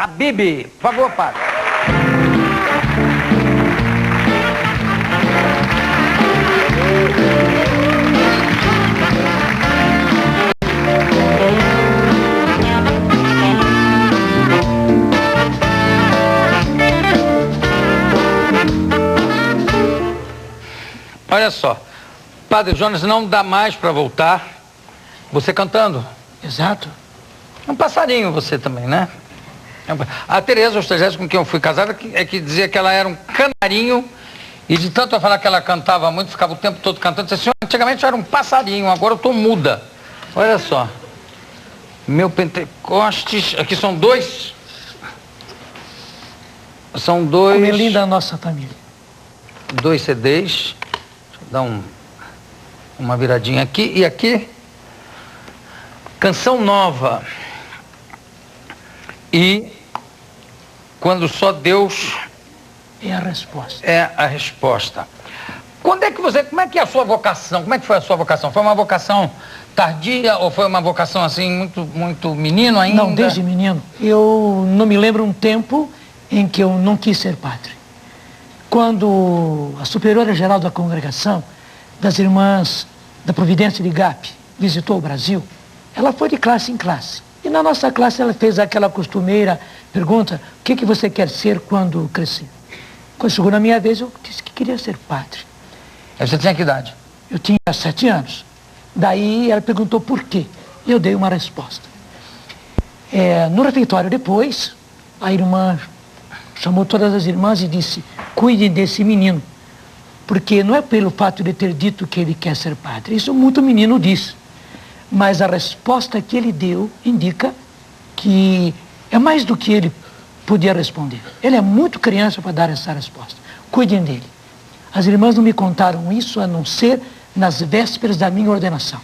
A Bibi, por favor, padre. Olha só, Padre Jonas, não dá mais para voltar. Você cantando. Exato. É um passarinho você também, né? A Tereza Ostrogés, com quem eu fui casada, é que dizia que ela era um canarinho, e de tanto eu falar que ela cantava muito, ficava o tempo todo cantando, disse assim, antigamente eu era um passarinho, agora eu tô muda. Olha só. Meu Pentecostes, aqui são dois. São dois. Como é linda a nossa família. 2 CDs. Deixa eu dar uma viradinha aqui. E aqui, Canção Nova. E Quando Só Deus é a resposta. É a resposta. Quando é que você, como é que é a sua vocação? Como é que foi a sua vocação? Foi uma vocação tardia ou foi uma vocação assim muito menino ainda? Não, desde menino. Eu não me lembro um tempo em que eu não quis ser padre. Quando a superiora geral da congregação, das irmãs da Providência de Gap, visitou o Brasil, ela foi de classe em classe. E na nossa classe ela fez aquela costumeira pergunta, o que você quer ser quando crescer? Quando chegou na minha vez, eu disse que queria ser padre. Você tinha que idade? Eu tinha 7 anos. Daí ela perguntou por quê. Eu dei uma resposta. No refeitório depois, a irmã chamou todas as irmãs e disse, cuidem desse menino. Porque não é pelo fato de ter dito que ele quer ser padre. Isso muito menino diz. Mas a resposta que ele deu indica que é mais do que ele podia responder. Ele é muito criança para dar essa resposta. Cuidem dele. As irmãs não me contaram isso a não ser nas vésperas da minha ordenação.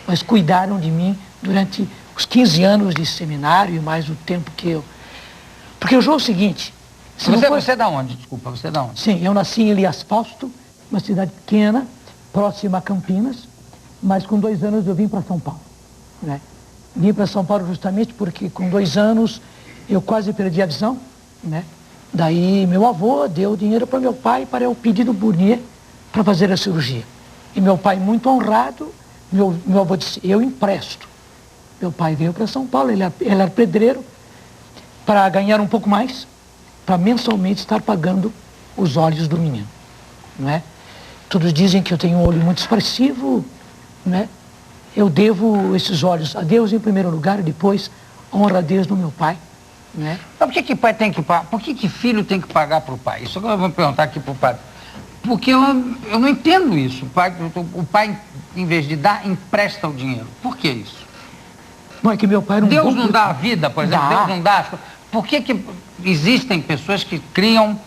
Mas cuidaram de mim durante os 15 anos de seminário e mais o tempo que eu... Porque o jogo é o seguinte... Você é da onde? Desculpa, você é da onde? Sim, eu nasci em Elias Fausto, uma cidade pequena, próxima a Campinas, mas com 2 anos eu vim para São Paulo. Né? Vim para São Paulo justamente porque com 2 anos eu quase perdi a visão. Né? Daí meu avô deu dinheiro para meu pai para eu pedir do Burnier para fazer a cirurgia. E meu pai, muito honrado, meu avô disse, eu empresto. Meu pai veio para São Paulo, ele era pedreiro, para ganhar um pouco mais, para mensalmente estar pagando os olhos do menino. Né? Todos dizem que eu tenho um olho muito expressivo, né? Eu devo esses olhos a Deus em primeiro lugar e depois honra a Deus no meu pai. Né? Mas por que pai tem que pagar? Por que filho tem que pagar para o pai? Isso agora eu vou perguntar aqui para o padre. Porque eu não entendo isso. O pai, em vez de dar, empresta o dinheiro. Por que isso? Bom, é que meu pai era um Deus bom... não dá a vida, por exemplo? Deus não dá... Por que existem pessoas que criam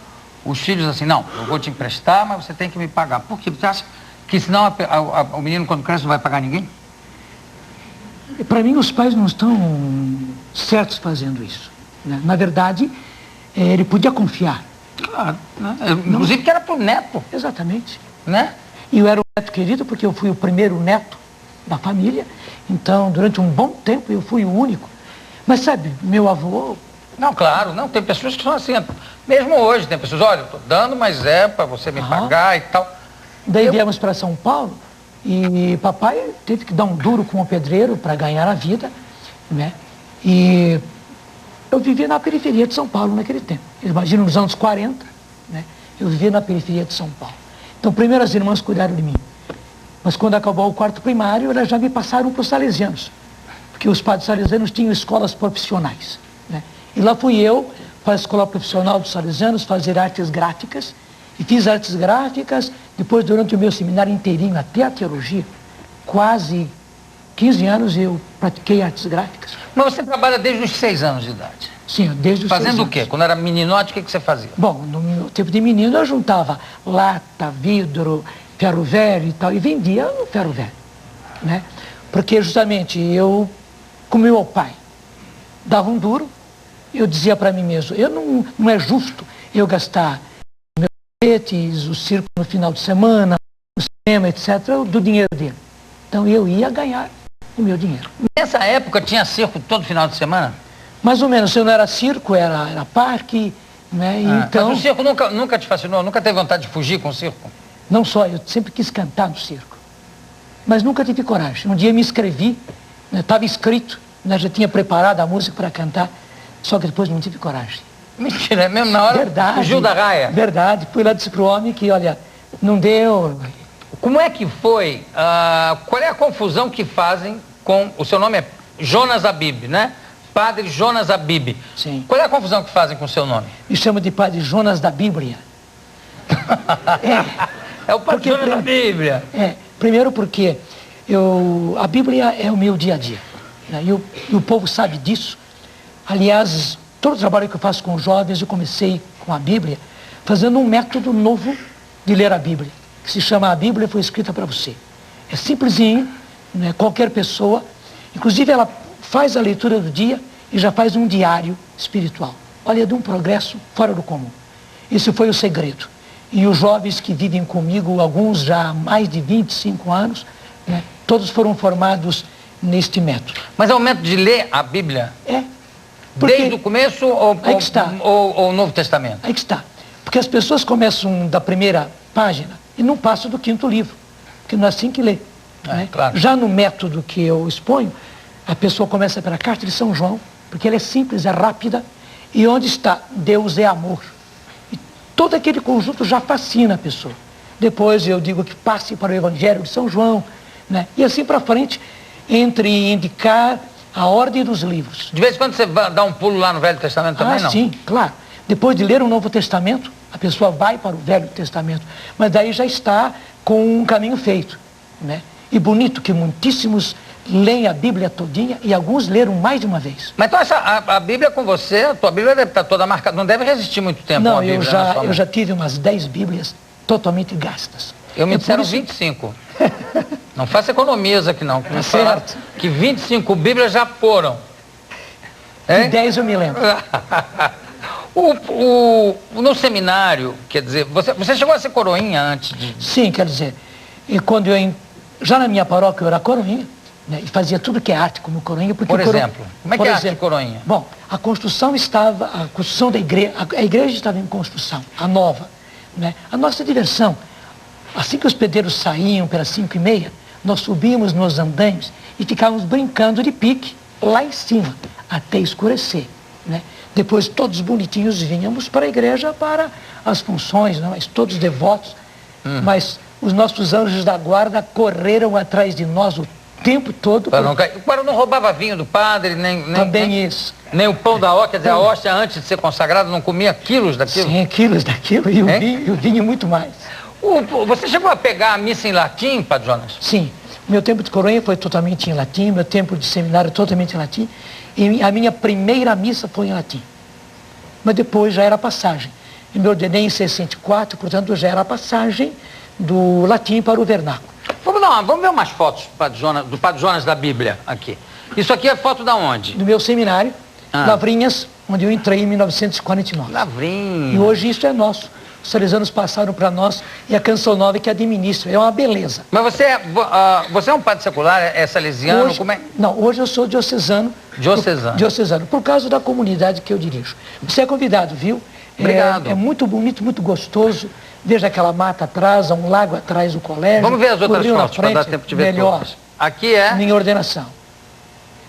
os filhos assim? Não, eu vou te emprestar, mas você tem que me pagar. Por quê? Você acha que senão o menino, quando cresce, não vai pagar ninguém? Para mim, os pais não estão certos fazendo isso. Né? Na verdade, ele podia confiar. Claro, né? Inclusive que era para o neto. Exatamente. Né? E eu era o neto querido porque eu fui o primeiro neto da família. Então, durante um bom tempo, eu fui o único. Mas sabe, meu avô... Não, claro, não. Tem pessoas que são assim. Mesmo hoje, tem pessoas, olha, eu estou dando, mas é para você me pagar e tal. Daí viemos para São Paulo e papai teve que dar um duro com o pedreiro para ganhar a vida, né? E eu vivia na periferia de São Paulo naquele tempo. Imagina, nos anos 40, né? Eu vivia na periferia de São Paulo. Então, primeiro as irmãs cuidaram de mim. Mas quando acabou o 4º primário, elas já me passaram para os salesianos. Porque os padres salesianos tinham escolas profissionais, né? E lá fui eu para a escola profissional dos salesianos fazer artes gráficas. E fiz artes gráficas, depois durante o meu seminário inteirinho, até a teologia, quase 15 anos eu pratiquei artes gráficas. Mas você trabalha desde os 6 anos de idade? Sim, desde os 6 anos. Fazendo o quê? Quando era meninote, o que você fazia? Bom, no meu tempo de menino eu juntava lata, vidro, ferro velho e tal, e vendia no ferro velho, né? Porque justamente eu, como meu pai dava um duro, eu dizia para mim mesmo, não é justo eu gastar o circo no final de semana, o cinema, etc., do dinheiro dele. Então eu ia ganhar o meu dinheiro. Nessa época tinha circo todo final de semana? Mais ou menos, se eu não era circo, era parque, né? Então, mas o circo nunca te fascinou? Nunca teve vontade de fugir com o circo? não só, eu sempre quis cantar no circo. Mas nunca tive coragem. Um dia me inscrevi, estava inscrito, né? Já tinha preparado a música para cantar, só que depois não tive coragem. Mentira, é mesmo na hora? Verdade. Fugiu da raia? Verdade. Fui lá e disse pro homem que, olha, não deu. Como é que foi? Qual é a confusão que fazem com... O seu nome é Jonas Abib, né? Padre Jonas Abib. Sim. Qual é a confusão que fazem com o seu nome? Me chamo de Padre Jonas da Bíblia. É o Padre Jonas da Bíblia. Primeiro porque a Bíblia é o meu dia a dia. Né? E o povo sabe disso. Aliás, todo o trabalho que eu faço com os jovens, eu comecei com a Bíblia, fazendo um método novo de ler a Bíblia, que se chama A Bíblia Foi Escrita para Você. É simplesinho, né? Qualquer pessoa, inclusive ela faz a leitura do dia e já faz um diário espiritual. Olha, de um progresso fora do comum. Esse foi o segredo. E os jovens que vivem comigo, alguns já há mais de 25 anos, né? Todos foram formados neste método. Mas é o método de ler a Bíblia? Porque... Desde o começo Aí que está. ou o Novo Testamento? Aí que está. Porque as pessoas começam da primeira página e não passam do 5º livro, porque não é assim que lê. Né? Claro. Já no método que eu exponho, a pessoa começa pela carta de São João, porque ela é simples, é rápida, e onde está? Deus é amor. E todo aquele conjunto já fascina a pessoa. Depois eu digo que passe para o Evangelho de São João, né? E assim para frente, entre indicar a ordem dos livros. De vez em quando você dá um pulo lá no Velho Testamento também, não? Sim, claro. Depois de ler o Novo Testamento, a pessoa vai para o Velho Testamento, mas daí já está com um caminho feito, né? E bonito que muitíssimos leem a Bíblia todinha e alguns leram mais de uma vez. Mas então a Bíblia com você, a tua Bíblia deve estar toda marcada, não deve resistir muito tempo. Não, a Bíblia eu já tive umas 10 Bíblias totalmente gastas. Me disseram 25. Não faça economias aqui não. Tá certo. Que 25 Bíblias já foram. E 10 eu me lembro. No seminário, quer dizer, você chegou a ser coroinha antes de... Sim, quer dizer, e quando já na minha paróquia eu era coroinha, né, e fazia tudo que é arte como coroinha. Porque Por exemplo, como é que é a arte de coroinha? Bom, a construção da igreja, a igreja estava em construção, a nova, né? A nossa diversão, assim que os pedreiros saíam pelas 5h30, nós subíamos nos andaimes e ficávamos brincando de pique lá em cima, até escurecer, né? Depois todos bonitinhos vinhamos para a igreja para as funções, né? Mas todos devotos, mas os nossos anjos da guarda correram atrás de nós o tempo todo. O padre não roubava vinho do padre, Também isso. Nem o pão da hóstia, quer dizer, a hóstia antes de ser consagrada não comia quilos daquilo? Sim, quilos daquilo e o vinho muito mais. Você chegou a pegar a missa em latim, Padre Jonas? Sim. Meu tempo de coroinha foi totalmente em latim, meu tempo de seminário totalmente em latim, e a minha primeira missa foi em latim. Mas depois já era passagem. Eu me ordenei em 64, portanto já era a passagem do latim para o vernáculo. Vamos ver umas fotos do Padre Jonas da Bíblia aqui. Isso aqui é foto da onde? Do meu seminário, Lavrinhas, onde eu entrei em 1949. Lavrinhas. E hoje isso é nosso. Os salesianos passaram para nós e a Canção Nova que administra. É uma beleza. Mas você é um padre secular, é salesiano? Hoje, não, hoje eu sou diocesano. Diocesano, por causa da comunidade que eu dirijo. Você é convidado, viu? Obrigado. É muito bonito, muito gostoso. Veja aquela mata atrás, um lago atrás do colégio. Vamos ver as outras fotos para dar tempo de ver melhor. Todas. Aqui é... Minha ordenação,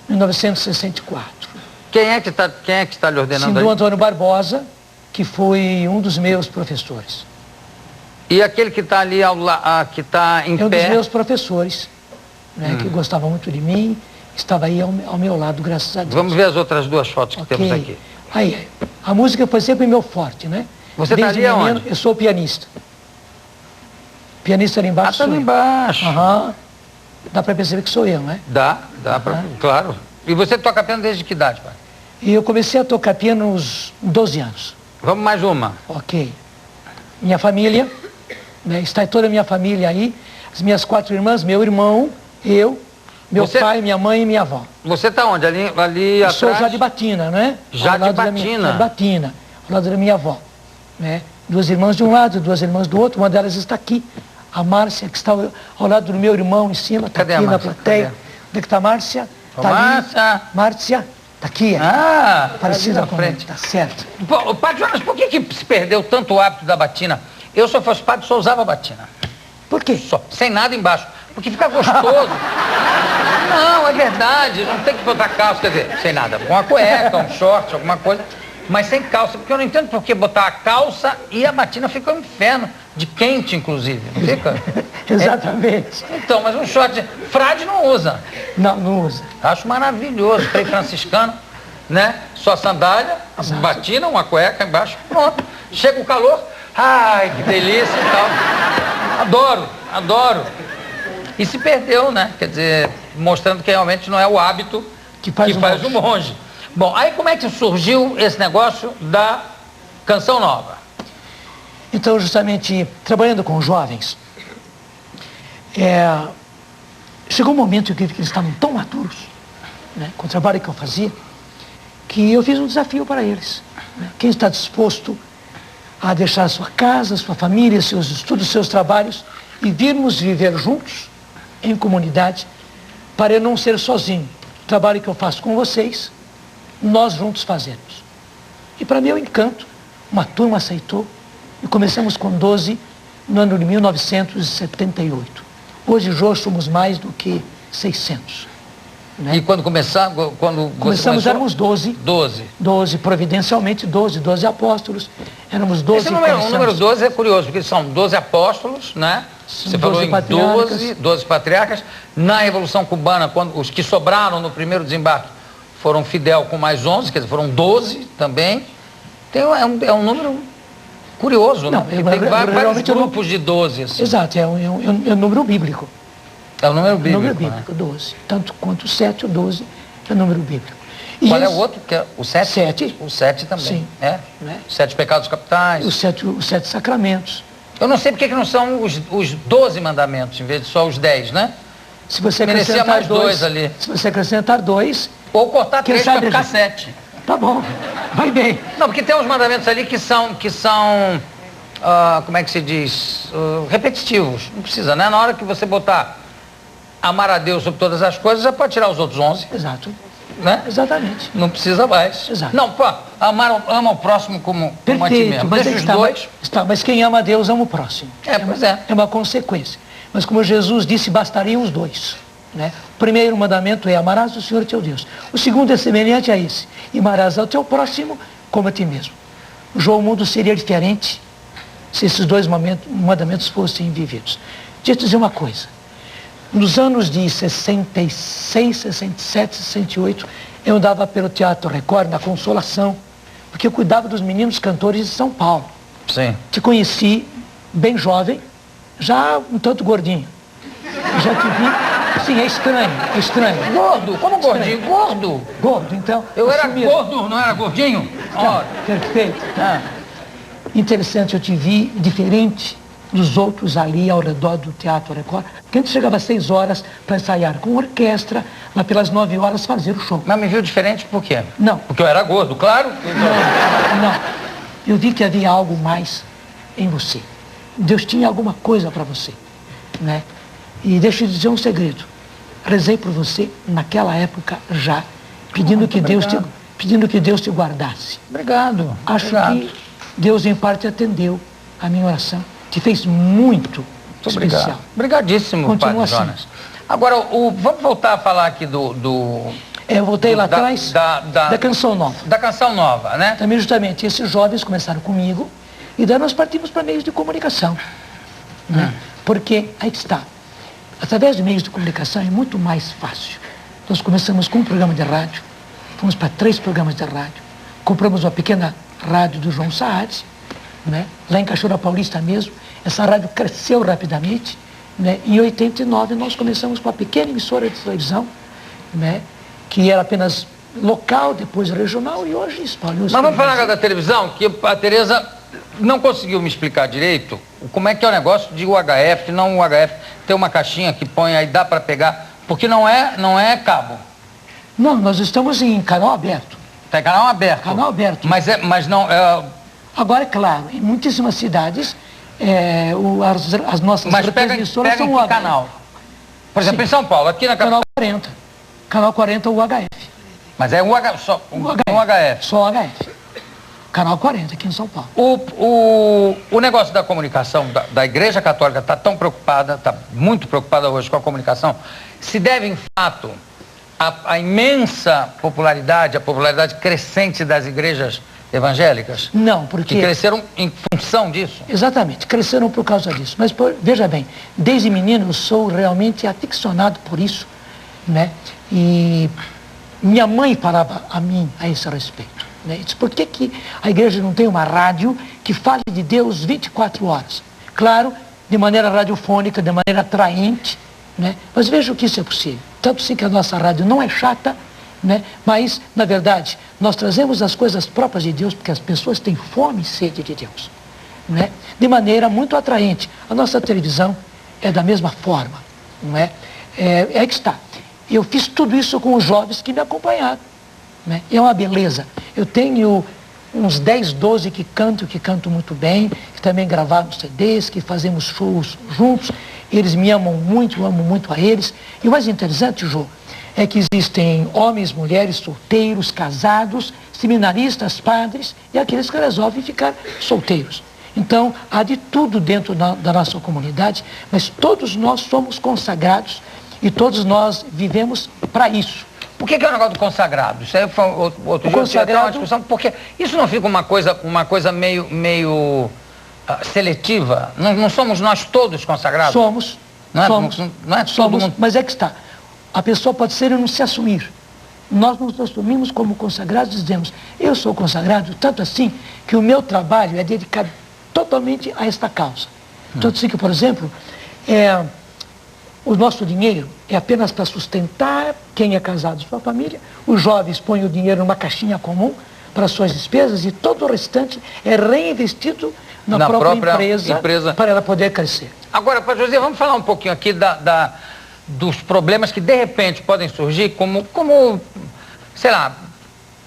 1964. Quem é que está lhe ordenando Sim, aí? do Antônio Barbosa, que foi um dos meus professores. E aquele que está ali, que está em pé? É um dos meus professores, né, que gostava muito de mim, estava aí ao meu lado, graças a Deus. Vamos ver as outras duas fotos que temos aqui. Aí, a música foi sempre meu forte, né? Você está ali aonde? Eu sou pianista. Pianista ali embaixo. Está ali embaixo. Dá para perceber que sou eu, né? Dá claro. E você toca piano desde que idade, pai? E eu comecei a tocar piano aos 12 anos. Vamos mais uma. Ok. Minha família, né, está toda a minha família aí, as minhas 4 irmãs, meu irmão, eu, meu pai, minha mãe e minha avó. Você está onde? Ali atrás? Sou já de Batina, né? Já de Batina? De Batina, ao lado da minha avó. Né? 2 irmãs de um lado, 2 irmãs do outro, uma delas está aqui. A Márcia, que está ao lado do meu irmão em cima, está aqui na plateia. Onde é que está a Márcia? Está ali. Márcia, Tá aqui, parecida na com frente. tá certo. Pô, Padre Jonas, por que se perdeu tanto o hábito da batina? Eu, se eu fosse padre, só usava batina. Por quê? Só, sem nada embaixo. Porque fica gostoso. Não, é verdade. Não tem que botar calça, quer dizer, sem nada. Uma cueca, um short, alguma coisa. Mas sem calça. Porque eu não entendo por que botar a calça e a batina fica um inferno. De quente, inclusive. Não fica? Exatamente. Então, mas um short... Frade não usa. Não, não usa. Acho maravilhoso. Frei franciscano, né? Só sandália, batina, uma cueca embaixo. Pronto. Chega o calor. Ai, que delícia e tal. Adoro, adoro. E se perdeu, né? Quer dizer, mostrando que realmente não é o hábito que faz o monge. Bom, aí como é que surgiu esse negócio da Canção Nova? Então, justamente, trabalhando com jovens, chegou um momento em que eles estavam tão maduros, né, com o trabalho que eu fazia, que eu fiz um desafio para eles. Né? Quem está disposto a deixar sua casa, sua família, seus estudos, seus trabalhos e virmos viver juntos, em comunidade, para eu não ser sozinho. O trabalho que eu faço com vocês, nós juntos fazemos. E para meu encanto, uma turma aceitou e começamos com 12 no ano de 1978. Hoje somos mais do que 600. Né? E quando começamos, começamos, éramos 12. 12, providencialmente 12 apóstolos. Éramos 12. O número 12 é curioso, porque são 12 apóstolos, né? Você falou em 12 patriarcas. Na Revolução Cubana, quando os que sobraram no primeiro desembarque foram Fidel com mais 11, quer dizer, foram 12 também. É um número curioso, não, né? Tem vários grupos de 12. Assim. Exato, é um número bíblico. É o número bíblico. É o número bíblico, né? 12. Tanto quanto o 7, o 12 é o número bíblico. E qual é o outro? Que é o 7? 7. O 7 também. Sim. É? Né? 7 pecados capitais. Os 7 sacramentos. Eu não sei porque que não são os 12 mandamentos, em vez de só os 10, né? Se você merecia acrescentar mais 2 ali. Se você acrescentar 2... Ou cortar 3 para ficar 7. Tá bom, vai bem. Não, porque tem uns mandamentos ali que são como é que se diz? Repetitivos. Não precisa, né? Na hora que você botar amar a Deus sobre todas as coisas, já pode tirar os outros 11. Exato. Né? Exatamente. Não precisa mais. Exato. Não, pô, ama o próximo como a ti mesmo. Mas deixa os dois. Mas quem ama a Deus ama o próximo. Pois é. É uma consequência. Mas como Jesus disse, bastariam os dois. Né? O primeiro mandamento é amarás o Senhor teu Deus. O segundo é semelhante a esse. E amarás ao teu próximo como a ti mesmo. O mundo seria diferente se esses dois mandamentos fossem vividos. Deixa eu te dizer uma coisa. Nos anos de 66, 67, 68, eu andava pelo Teatro Record, na Consolação, porque eu cuidava dos meninos cantores de São Paulo. Sim. Te conheci bem jovem, já um tanto gordinho. Já te vi, sim, é estranho. Gordo? Como gordinho? Gordo? Gordo, então. Eu era gordo, não era gordinho? Tá, perfeito. Tá. Interessante, eu te vi diferente dos outros ali ao redor do Teatro Record, que antes chegava às 6 horas para ensaiar com orquestra, lá pelas 9 horas fazer o show. Mas me viu diferente por quê? Não. Porque eu era gordo, claro. Não. Eu vi que havia algo mais em você. Deus tinha alguma coisa para você, né? E deixa eu dizer um segredo. Rezei por você naquela época já, pedindo que Deus te guardasse. Obrigado. Acho que Deus em parte atendeu a minha oração. Te fez muito especial. Obrigadíssimo, Padre Jonas. Agora, vamos voltar a falar aqui eu voltei lá atrás da Canção Nova. Da Canção Nova, né? Também justamente esses jovens começaram comigo e daí nós partimos para meios de comunicação. Né? Porque, aí que está, através de meios de comunicação é muito mais fácil. Nós começamos com um programa de rádio, fomos para 3 programas de rádio, compramos uma pequena rádio do João Saad, né? Lá em Cachoeira Paulista mesmo. Essa rádio cresceu rapidamente, né? Em 89 nós começamos com uma pequena emissora de televisão, né? Que era apenas local, depois regional e hoje espalhou. Mas vamos falar da televisão, que a Tereza não conseguiu me explicar direito como é que é o negócio de UHF, não UHF, tem uma caixinha que põe aí, dá para pegar, porque não é cabo. Não, nós estamos em canal aberto. Tem canal aberto. Canal aberto. Mas não... Agora, é claro, em muitíssimas cidades, as nossas transmissoras são o canal. Por exemplo, em São Paulo, aqui na capital. Canal 40 UHF. Mas é só um HF. Só HF. Canal 40, aqui em São Paulo. O negócio da comunicação da Igreja Católica está tão preocupada, está muito preocupada hoje com a comunicação, se deve, em fato, a imensa popularidade, a popularidade crescente das igrejas evangélicas? Não, porque... Que cresceram em função disso? Exatamente, cresceram por causa disso. Mas, veja bem, desde menino eu sou realmente aficionado por isso, né? E minha mãe falava a mim a esse respeito, né? Disse, por que a igreja não tem uma rádio que fale de Deus 24 horas? Claro, de maneira radiofônica, de maneira atraente, né? Mas veja que isso é possível. Tanto sim que a nossa rádio não é chata, né? Mas, na verdade, nós trazemos as coisas próprias de Deus porque as pessoas têm fome e sede de Deus, né? De maneira muito atraente. A nossa televisão é da mesma forma, não é? É que está. Eu fiz tudo isso com os jovens que me acompanharam, né? É uma beleza. Eu tenho uns 10, 12 que cantam muito bem, que também gravaram CDs, que fazemos shows juntos. Eles me amam muito, eu amo muito a eles. E o mais interessante, Jô, é que existem homens, mulheres, solteiros, casados, seminaristas, padres e aqueles que resolvem ficar solteiros. Então, há de tudo dentro da nossa comunidade, mas todos nós somos consagrados e todos nós vivemos para isso. O que é o negócio do consagrado? Isso aí foi outro dia consagrado... uma discussão, porque isso não fica uma coisa meio seletiva? Não somos nós todos consagrados? Somos. Não é, somos, não é somos, todo mundo... mas é que está. A pessoa pode ser e não se assumir. Nós nos assumimos como consagrados e dizemos, eu sou consagrado, tanto assim que o meu trabalho é dedicado totalmente a esta causa. Tanto assim que, por exemplo, o nosso dinheiro é apenas para sustentar quem é casado e sua família. Os jovens põem o dinheiro numa caixinha comum para suas despesas e todo o restante é reinvestido na própria empresa para ela poder crescer. Agora, Padre José, vamos falar um pouquinho aqui dos problemas que de repente podem surgir, como, sei lá,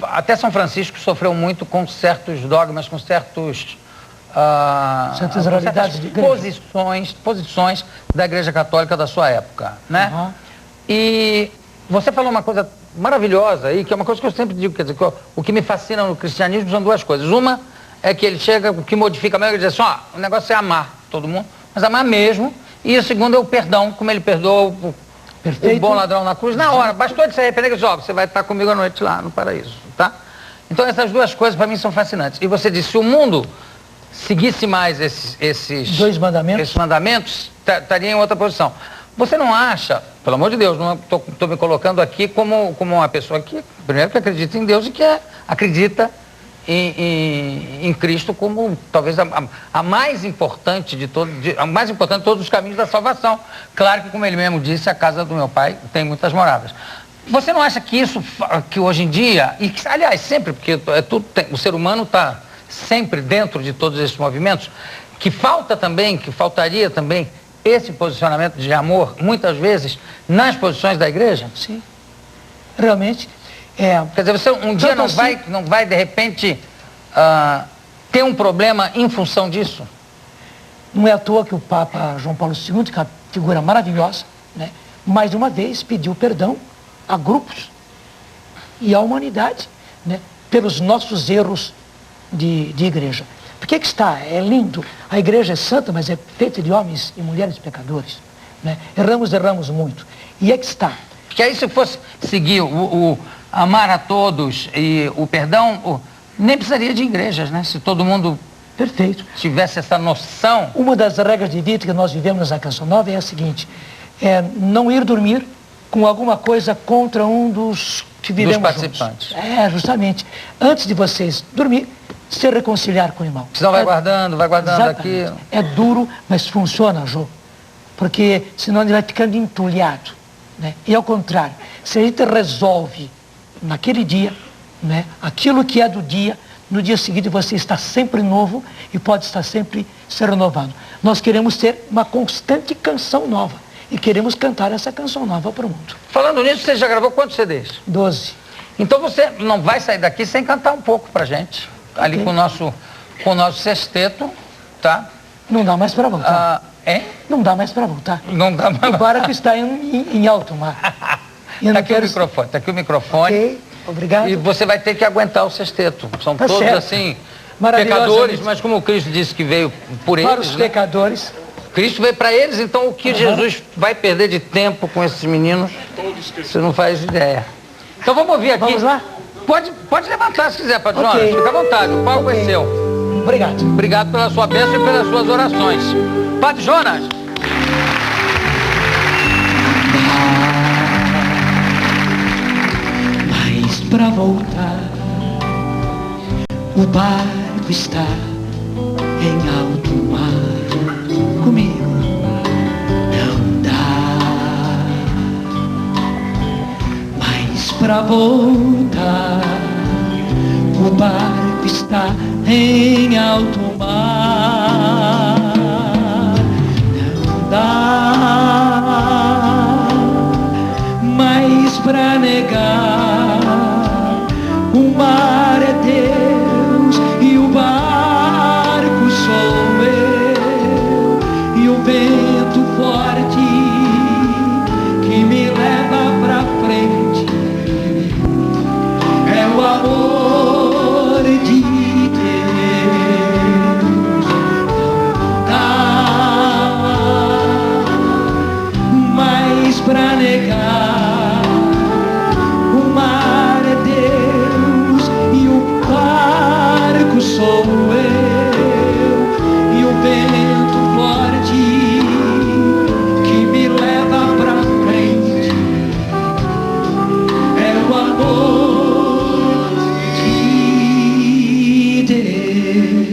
até São Francisco sofreu muito com certos dogmas, com certas realidades de igreja. Posições da Igreja Católica da sua época, né? Uhum. E você falou uma coisa maravilhosa aí, que é uma coisa que eu sempre digo, quer dizer, que o que me fascina no cristianismo são duas coisas. Uma é que ele chega, o que modifica mesmo, ele diz assim, o negócio é amar todo mundo, mas amar mesmo. E a segunda é o perdão, como ele perdoa o bom ladrão na cruz. Na hora, bastou ele se arrepender e dizer, você vai estar comigo à noite lá no paraíso, tá? Então essas duas coisas para mim são fascinantes. E você disse, se o mundo seguisse mais esses mandamentos, estaria em outra posição. Você não acha, pelo amor de Deus, não estou me colocando aqui como uma pessoa que, primeiro, que acredita em Deus e que acredita em Cristo como talvez a mais importante a mais importante de todos os caminhos da salvação. Claro que, como ele mesmo disse, a casa do meu pai tem muitas moradas. Você não acha que isso, que hoje em dia, e que, aliás, sempre, porque o ser humano está sempre dentro de todos esses movimentos, que faltaria também esse posicionamento de amor, muitas vezes, nas posições da igreja? Sim, realmente. Quer dizer, você um dia não vai de repente ter um problema em função disso? Não é à toa que o Papa João Paulo II, que é uma figura maravilhosa, né, mais uma vez pediu perdão a grupos e à humanidade, né, pelos nossos erros de igreja. Por que está? É lindo. A igreja é santa, mas é feita de homens e mulheres pecadores, né? Erramos muito. E é que está. Porque aí, se fosse seguir o amar a todos e o perdão, nem precisaria de igrejas, né? Se todo mundo tivesse essa noção. Uma das regras de vida que nós vivemos na Canção Nova é a seguinte, não ir dormir com alguma coisa contra um dos que vivemos participantes. Juntos. Justamente. Antes de vocês dormir, se reconciliar com o irmão. Senão vai guardando aqui. É duro, mas funciona, Jô. Porque senão ele vai ficando entulhado, né? E ao contrário, se a gente resolve naquele dia, né, aquilo que é do dia, no dia seguinte você está sempre novo e pode estar sempre se renovando. Nós queremos ter uma constante canção nova e queremos cantar essa canção nova para o mundo. Falando nisso, você já gravou quantos CDs? 12. Então você não vai sair daqui sem cantar um pouco pra gente, ali com o nosso sexteto, tá? Não dá mais para voltar. Não dá mais para voltar. Não dá mais. O barco está em alto mar. Está aqui o microfone. Okay. Obrigado. E você vai ter que aguentar o sexteto. São Tá todos, certo. assim, Maravilhosamente. pecadores, mas como Cristo disse que veio por Para eles, os né? pecadores. Cristo veio para eles, então o que Jesus vai perder de tempo com esses meninos, você não faz ideia. Então vamos ouvir aqui. Vamos lá? Pode levantar se quiser, Padre Ok. Jonas, fica à vontade, o palco é seu. Obrigado. Obrigado pela sua bênção e pelas suas orações. Padre Jonas. Mas pra voltar, o barco está em alto mar. Comigo não dá. Mas pra voltar, o barco está em alto mar. Não dá. Mas pra negar, o mar é Deus e o barco sou eu, e o vento forte que me leva pra frente é o amor de Deus. Dá, mas pra negar, o mar é Deus e o barco sou eu, e o vento forte que me leva pra frente é o amor de Deus.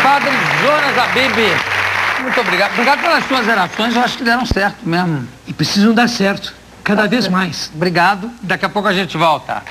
Padre Jonas Abib, muito obrigado. Obrigado pelas suas orações, eu acho que deram certo mesmo. E precisam dar certo, cada vez mais. Obrigado, daqui a pouco a gente volta.